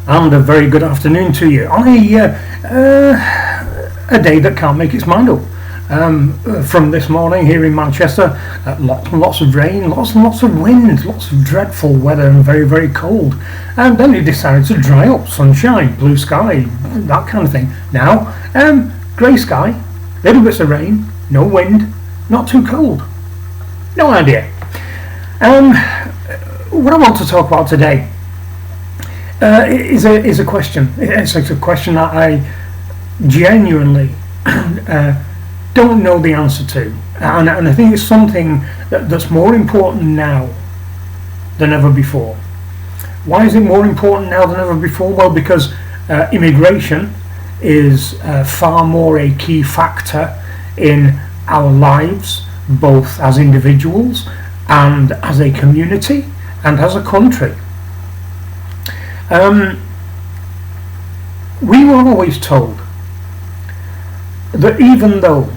and a very good afternoon to you on a day that can't make its mind up. From this morning here in Manchester, lots and lots of rain, lots and lots of wind, lots of dreadful weather and very, very cold. And then it decided to dry up, sunshine, blue sky, that kind of thing. Now, grey sky, little bits of rain, no wind, not too cold. No idea. What I want to talk about today is a question. It's a question that I genuinely don't know the answer to, and I think it's something that's more important now than ever before. Why is it more important now than ever before? Well, because immigration is far more a key factor in our lives, both as individuals and as a community and as a country. We were always told that even though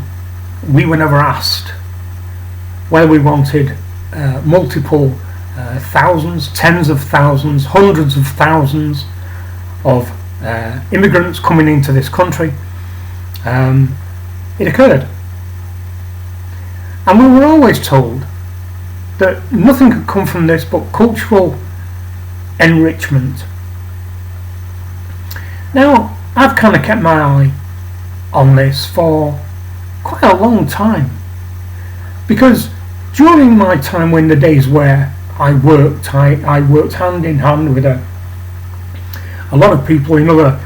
we were never asked whether we wanted multiple thousands, tens of thousands, hundreds of thousands of immigrants coming into this country, it occurred. And we were always told that nothing could come from this but cultural enrichment. Now, I've kind of kept my eye on this for quite a long time, because during my time, when the days where I worked hand in hand with a lot of people in other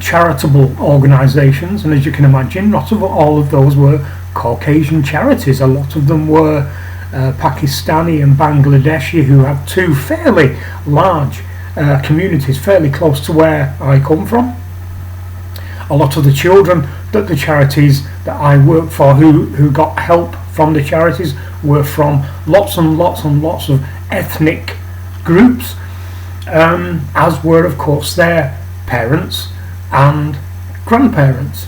charitable organisations, and as you can imagine, not all of those were Caucasian charities. A lot of them were Pakistani and Bangladeshi, who have two fairly large communities fairly close to where I come from. A lot of the children that the charities that I work for who got help from the charities were from lots and lots and lots of ethnic groups, as were of course their parents and grandparents.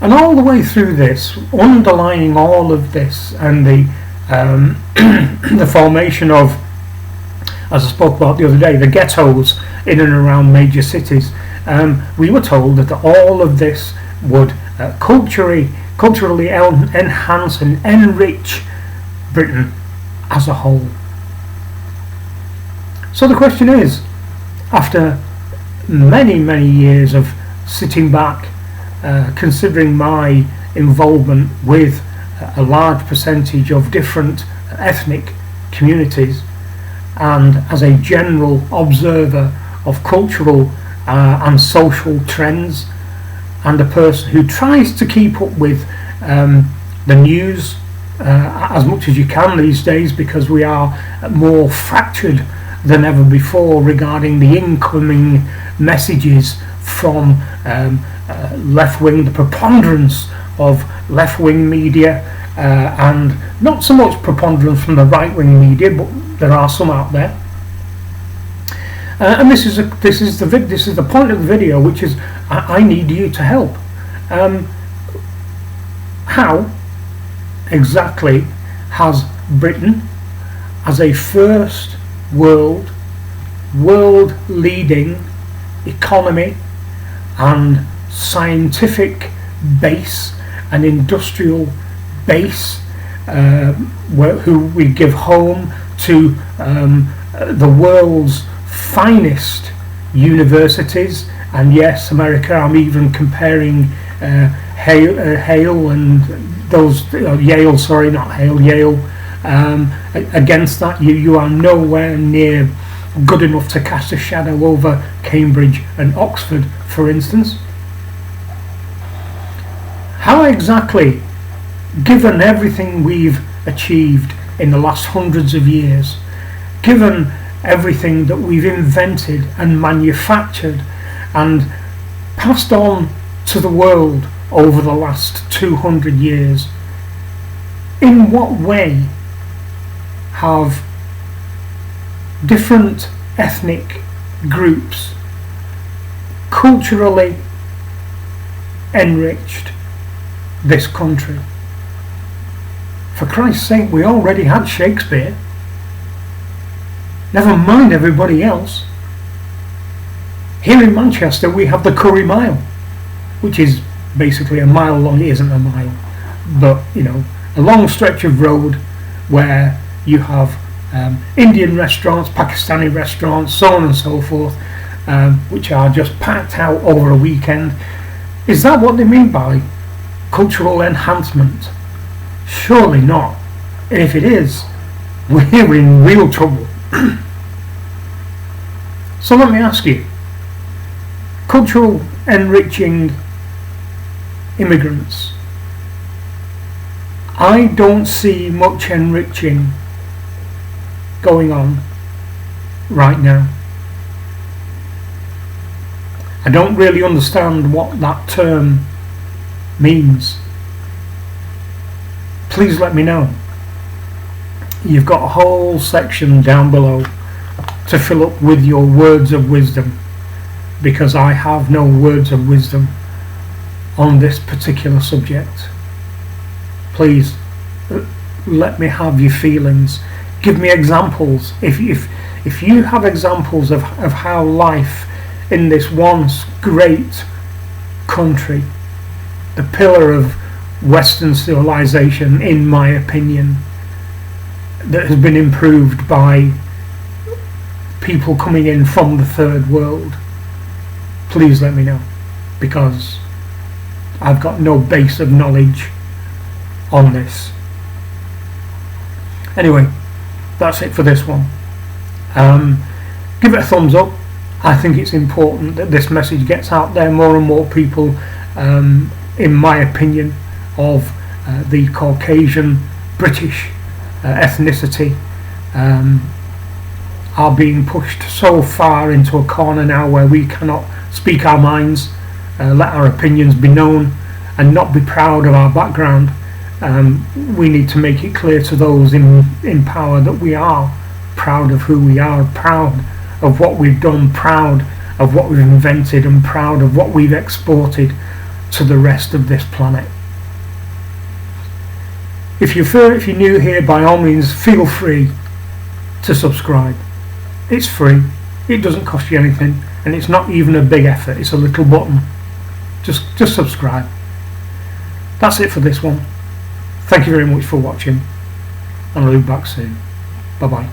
And all the way through this, underlying all of this, and the the formation of, as I spoke about the other day, the ghettos in and around major cities, we were told that all of this would culturally enhance and enrich Britain as a whole. So the question is, after many, many years of sitting back, considering my involvement with a large percentage of different ethnic communities, and as a general observer of cultural and social trends, and a person who tries to keep up with the news as much as you can these days, because we are more fractured than ever before regarding the incoming messages from left-wing, the preponderance of left-wing media, and not so much preponderance from the right-wing media, but there are some out there. And this is the point of the video, which is I need you to help. How exactly has Britain, as a first world leading economy and scientific base and industrial base, who we give home to the world's finest universities, and yes, America, I'm even comparing Hale and those Yale, sorry, not Hale, Yale, against that. You are nowhere near good enough to cast a shadow over Cambridge and Oxford, for instance. How exactly, given everything we've achieved in the last hundreds of years, given everything that we've invented and manufactured and passed on to the world over the last 200 years, in what way have different ethnic groups culturally enriched this country? For Christ's sake, we already had Shakespeare. Never mind everybody else. Here in Manchester we have the Curry Mile, which is basically a mile long. It isn't a mile, but a long stretch of road where you have Indian restaurants, Pakistani restaurants, so on and so forth, which are just packed out over a weekend. Is that what they mean by cultural enhancement? Surely not. And if it is, we're in real trouble. So let me ask you, cultural enriching immigrants, I don't see much enriching going on right now. I don't really understand what that term means. Please let me know. You've got a whole section down below to fill up with your words of wisdom, because I have no words of wisdom on this particular subject. Please let me have your feelings. Give me examples. If you have examples of how life in this once great country, the pillar of Western civilization, in my opinion, that has been improved by people coming in from the third world, please let me know, because I've got no base of knowledge on this. Anyway, that's it for this one. Give it a thumbs up. I think it's important that this message gets out there. More and more people, in my opinion, of the Caucasian British ethnicity are being pushed so far into a corner now where we cannot speak our minds, let our opinions be known, and not be proud of our background. We need to make it clear to those in power that we are proud of who we are, proud of what we've done, proud of what we've invented, and proud of what we've exported to the rest of this planet. If you're new here, by all means feel free to subscribe. It's free, it doesn't cost you anything, and it's not even a big effort. It's a little button. Just subscribe. That's it for this one. Thank you very much for watching, and I'll be back soon. Bye bye.